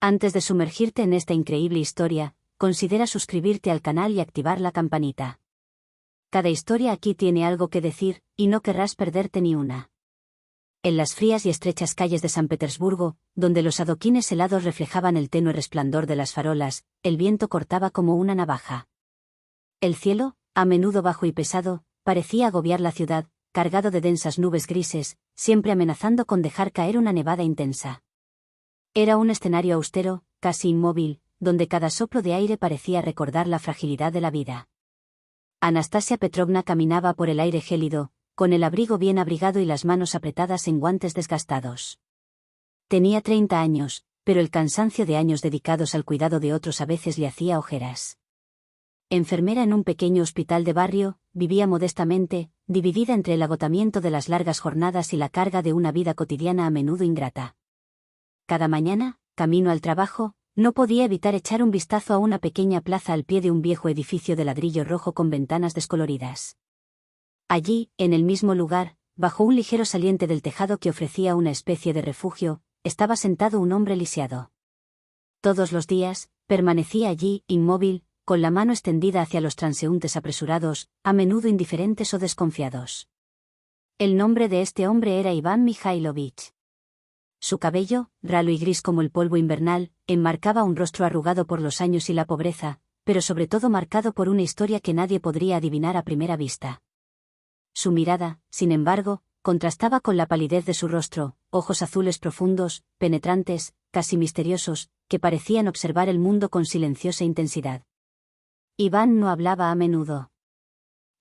Antes de sumergirte en esta increíble historia, considera suscribirte al canal y activar la campanita. Cada historia aquí tiene algo que decir, y no querrás perderte ni una. En las frías y estrechas calles de San Petersburgo, donde los adoquines helados reflejaban el tenue resplandor de las farolas, el viento cortaba como una navaja. El cielo, a menudo bajo y pesado, parecía agobiar la ciudad, cargado de densas nubes grises, siempre amenazando con dejar caer una nevada intensa. Era un escenario austero, casi inmóvil, donde cada soplo de aire parecía recordar la fragilidad de la vida. Anastasia Petrovna caminaba por el aire gélido, con el abrigo bien abrigado y las manos apretadas en guantes desgastados. Tenía 30 años, pero el cansancio de años dedicados al cuidado de otros a veces le hacía ojeras. Enfermera en un pequeño hospital de barrio, vivía modestamente, dividida entre el agotamiento de las largas jornadas y la carga de una vida cotidiana a menudo ingrata. Cada mañana, camino al trabajo, no podía evitar echar un vistazo a una pequeña plaza al pie de un viejo edificio de ladrillo rojo con ventanas descoloridas. Allí, en el mismo lugar, bajo un ligero saliente del tejado que ofrecía una especie de refugio, estaba sentado un hombre lisiado. Todos los días, permanecía allí, inmóvil, con la mano extendida hacia los transeúntes apresurados, a menudo indiferentes o desconfiados. El nombre de este hombre era Iván Mikhailovich. Su cabello, ralo y gris como el polvo invernal, enmarcaba un rostro arrugado por los años y la pobreza, pero sobre todo marcado por una historia que nadie podría adivinar a primera vista. Su mirada, sin embargo, contrastaba con la palidez de su rostro, ojos azules profundos, penetrantes, casi misteriosos, que parecían observar el mundo con silenciosa intensidad. Iván no hablaba a menudo.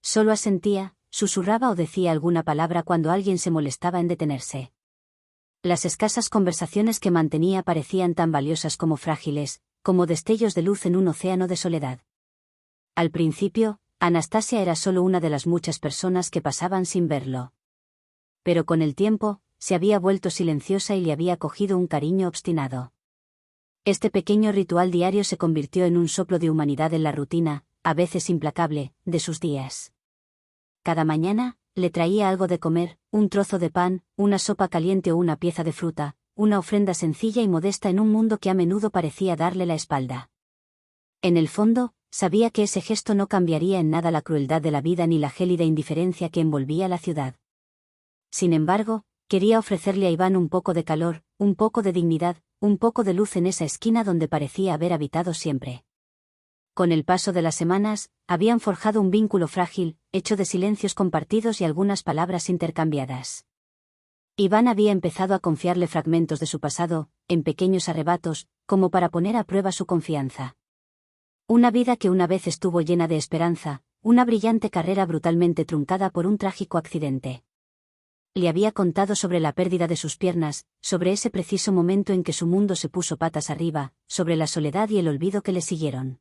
Solo asentía, susurraba o decía alguna palabra cuando alguien se molestaba en detenerse. Las escasas conversaciones que mantenía parecían tan valiosas como frágiles, como destellos de luz en un océano de soledad. Al principio, Anastasia era solo una de las muchas personas que pasaban sin verlo. Pero con el tiempo, se había vuelto silenciosa y le había cogido un cariño obstinado. Este pequeño ritual diario se convirtió en un soplo de humanidad en la rutina, a veces implacable, de sus días. Cada mañana, le traía algo de comer, un trozo de pan, una sopa caliente o una pieza de fruta, una ofrenda sencilla y modesta en un mundo que a menudo parecía darle la espalda. En el fondo, sabía que ese gesto no cambiaría en nada la crueldad de la vida ni la gélida indiferencia que envolvía la ciudad. Sin embargo, quería ofrecerle a Iván un poco de calor, un poco de dignidad, un poco de luz en esa esquina donde parecía haber habitado siempre. Con el paso de las semanas, habían forjado un vínculo frágil, hecho de silencios compartidos y algunas palabras intercambiadas. Iván había empezado a confiarle fragmentos de su pasado, en pequeños arrebatos, como para poner a prueba su confianza. Una vida que una vez estuvo llena de esperanza, una brillante carrera brutalmente truncada por un trágico accidente. Le había contado sobre la pérdida de sus piernas, sobre ese preciso momento en que su mundo se puso patas arriba, sobre la soledad y el olvido que le siguieron.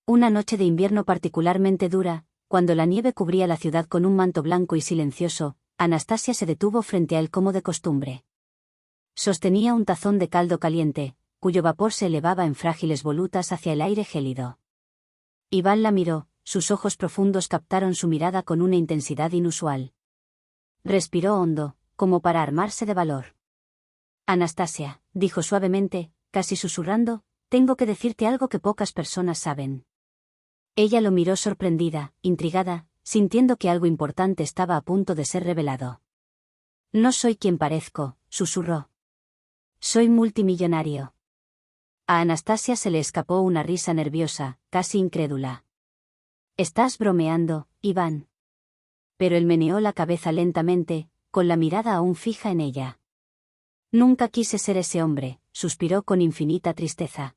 Una noche de invierno particularmente dura, cuando la nieve cubría la ciudad con un manto blanco y silencioso, Anastasia se detuvo frente a él como de costumbre. Sostenía un tazón de caldo caliente, cuyo vapor se elevaba en frágiles volutas hacia el aire gélido. Iván la miró, sus ojos profundos captaron su mirada con una intensidad inusual. Respiró hondo, como para armarse de valor. Anastasia, dijo suavemente, casi susurrando, tengo que decirte algo que pocas personas saben. Ella lo miró sorprendida, intrigada, sintiendo que algo importante estaba a punto de ser revelado. No soy quien parezco, susurró. Soy multimillonario. A Anastasia se le escapó una risa nerviosa, casi incrédula. Estás bromeando, Iván. Pero él meneó la cabeza lentamente, con la mirada aún fija en ella. Nunca quise ser ese hombre, suspiró con infinita tristeza.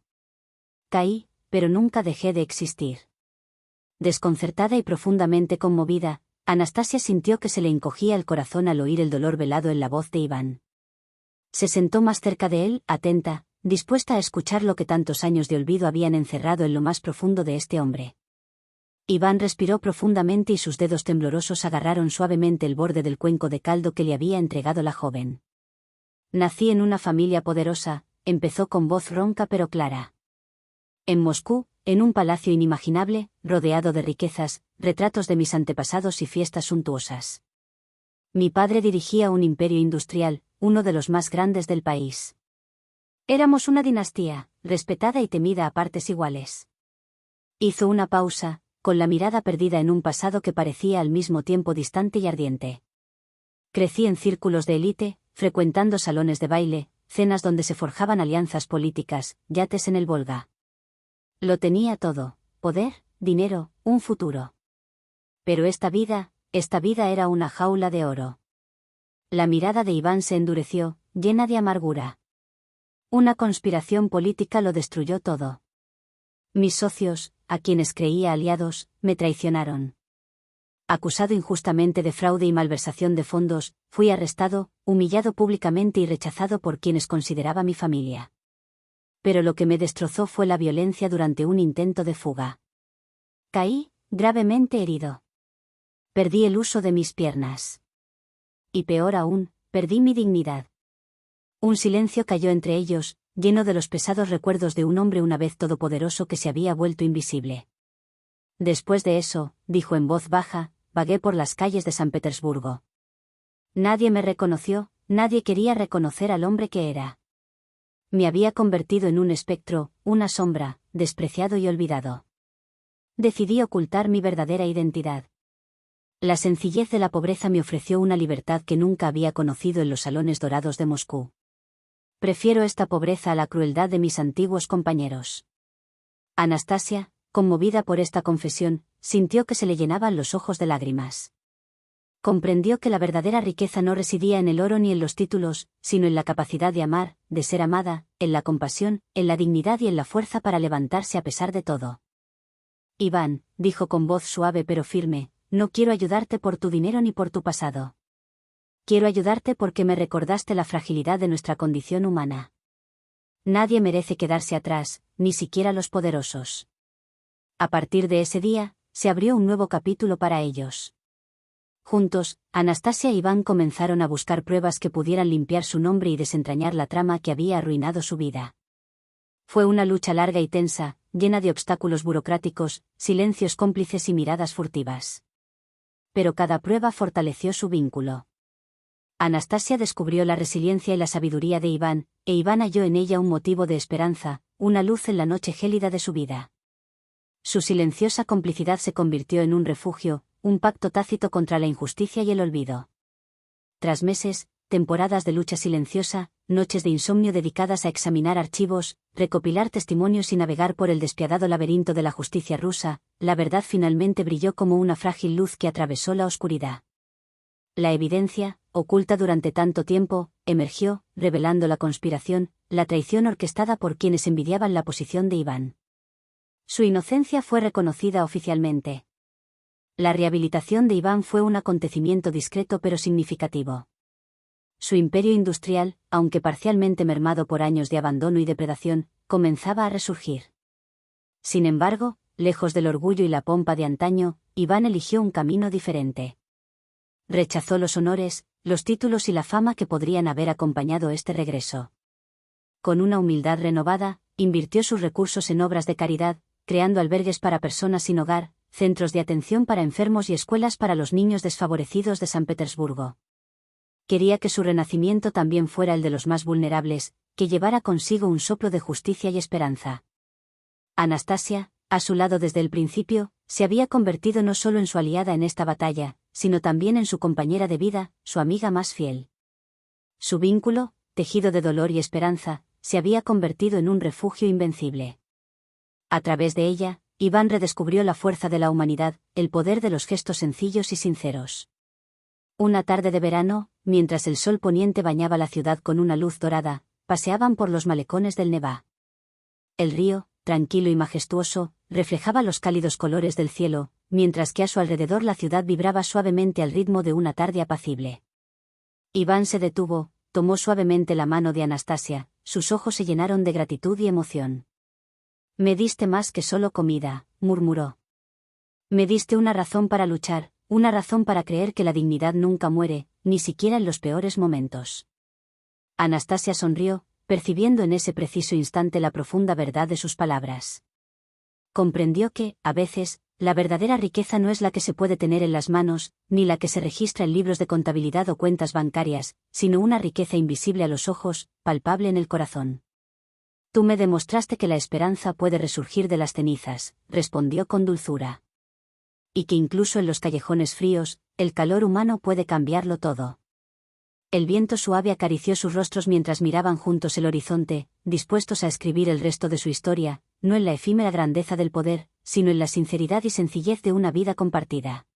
Caí, pero nunca dejé de existir. Desconcertada y profundamente conmovida, Anastasia sintió que se le encogía el corazón al oír el dolor velado en la voz de Iván. Se sentó más cerca de él, atenta, dispuesta a escuchar lo que tantos años de olvido habían encerrado en lo más profundo de este hombre. Iván respiró profundamente y sus dedos temblorosos agarraron suavemente el borde del cuenco de caldo que le había entregado la joven. Nací en una familia poderosa, empezó con voz ronca pero clara. En Moscú, en un palacio inimaginable, rodeado de riquezas, retratos de mis antepasados y fiestas suntuosas. Mi padre dirigía un imperio industrial, uno de los más grandes del país. Éramos una dinastía, respetada y temida a partes iguales. Hizo una pausa, con la mirada perdida en un pasado que parecía al mismo tiempo distante y ardiente. Crecí en círculos de élite, frecuentando salones de baile, cenas donde se forjaban alianzas políticas, yates en el Volga. Lo tenía todo: poder, dinero, un futuro. Pero esta vida era una jaula de oro. La mirada de Iván se endureció, llena de amargura. Una conspiración política lo destruyó todo. Mis socios, a quienes creía aliados, me traicionaron. Acusado injustamente de fraude y malversación de fondos, fui arrestado, humillado públicamente y rechazado por quienes consideraba mi familia. Pero lo que me destrozó fue la violencia durante un intento de fuga. Caí, gravemente herido. Perdí el uso de mis piernas. Y peor aún, perdí mi dignidad. Un silencio cayó entre ellos, lleno de los pesados recuerdos de un hombre una vez todopoderoso que se había vuelto invisible. Después de eso, dijo en voz baja, vagué por las calles de San Petersburgo. Nadie me reconoció, nadie quería reconocer al hombre que era. Me había convertido en un espectro, una sombra, despreciado y olvidado. Decidí ocultar mi verdadera identidad. La sencillez de la pobreza me ofreció una libertad que nunca había conocido en los salones dorados de Moscú. Prefiero esta pobreza a la crueldad de mis antiguos compañeros. Anastasia, conmovida por esta confesión, sintió que se le llenaban los ojos de lágrimas. Comprendió que la verdadera riqueza no residía en el oro ni en los títulos, sino en la capacidad de amar, de ser amada, en la compasión, en la dignidad y en la fuerza para levantarse a pesar de todo. Iván, dijo con voz suave pero firme, no quiero ayudarte por tu dinero ni por tu pasado. Quiero ayudarte porque me recordaste la fragilidad de nuestra condición humana. Nadie merece quedarse atrás, ni siquiera los poderosos. A partir de ese día, se abrió un nuevo capítulo para ellos. Juntos, Anastasia e Iván comenzaron a buscar pruebas que pudieran limpiar su nombre y desentrañar la trama que había arruinado su vida. Fue una lucha larga y tensa, llena de obstáculos burocráticos, silencios cómplices y miradas furtivas. Pero cada prueba fortaleció su vínculo. Anastasia descubrió la resiliencia y la sabiduría de Iván, e Iván halló en ella un motivo de esperanza, una luz en la noche gélida de su vida. Su silenciosa complicidad se convirtió en un refugio, un pacto tácito contra la injusticia y el olvido. Tras meses, temporadas de lucha silenciosa, noches de insomnio dedicadas a examinar archivos, recopilar testimonios y navegar por el despiadado laberinto de la justicia rusa, la verdad finalmente brilló como una frágil luz que atravesó la oscuridad. La evidencia, oculta durante tanto tiempo, emergió, revelando la conspiración, la traición orquestada por quienes envidiaban la posición de Iván. Su inocencia fue reconocida oficialmente. La rehabilitación de Iván fue un acontecimiento discreto pero significativo. Su imperio industrial, aunque parcialmente mermado por años de abandono y depredación, comenzaba a resurgir. Sin embargo, lejos del orgullo y la pompa de antaño, Iván eligió un camino diferente. Rechazó los honores, los títulos y la fama que podrían haber acompañado este regreso. Con una humildad renovada, invirtió sus recursos en obras de caridad, creando albergues para personas sin hogar, centros de atención para enfermos y escuelas para los niños desfavorecidos de San Petersburgo. Quería que su renacimiento también fuera el de los más vulnerables, que llevara consigo un soplo de justicia y esperanza. Anastasia, a su lado desde el principio, se había convertido no solo en su aliada en esta batalla, sino también en su compañera de vida, su amiga más fiel. Su vínculo, tejido de dolor y esperanza, se había convertido en un refugio invencible. A través de ella, Iván redescubrió la fuerza de la humanidad, el poder de los gestos sencillos y sinceros. Una tarde de verano, mientras el sol poniente bañaba la ciudad con una luz dorada, paseaban por los malecones del Nevá. El río, tranquilo y majestuoso, reflejaba los cálidos colores del cielo, mientras que a su alrededor la ciudad vibraba suavemente al ritmo de una tarde apacible. Iván se detuvo, tomó suavemente la mano de Anastasia, sus ojos se llenaron de gratitud y emoción. «Me diste más que solo comida», murmuró. «Me diste una razón para luchar, una razón para creer que la dignidad nunca muere, ni siquiera en los peores momentos». Anastasia sonrió, percibiendo en ese preciso instante la profunda verdad de sus palabras. Comprendió que, a veces, la verdadera riqueza no es la que se puede tener en las manos, ni la que se registra en libros de contabilidad o cuentas bancarias, sino una riqueza invisible a los ojos, palpable en el corazón. Tú me demostraste que la esperanza puede resurgir de las cenizas, respondió con dulzura. Y que incluso en los callejones fríos, el calor humano puede cambiarlo todo. El viento suave acarició sus rostros mientras miraban juntos el horizonte, dispuestos a escribir el resto de su historia, no en la efímera grandeza del poder, sino en la sinceridad y sencillez de una vida compartida.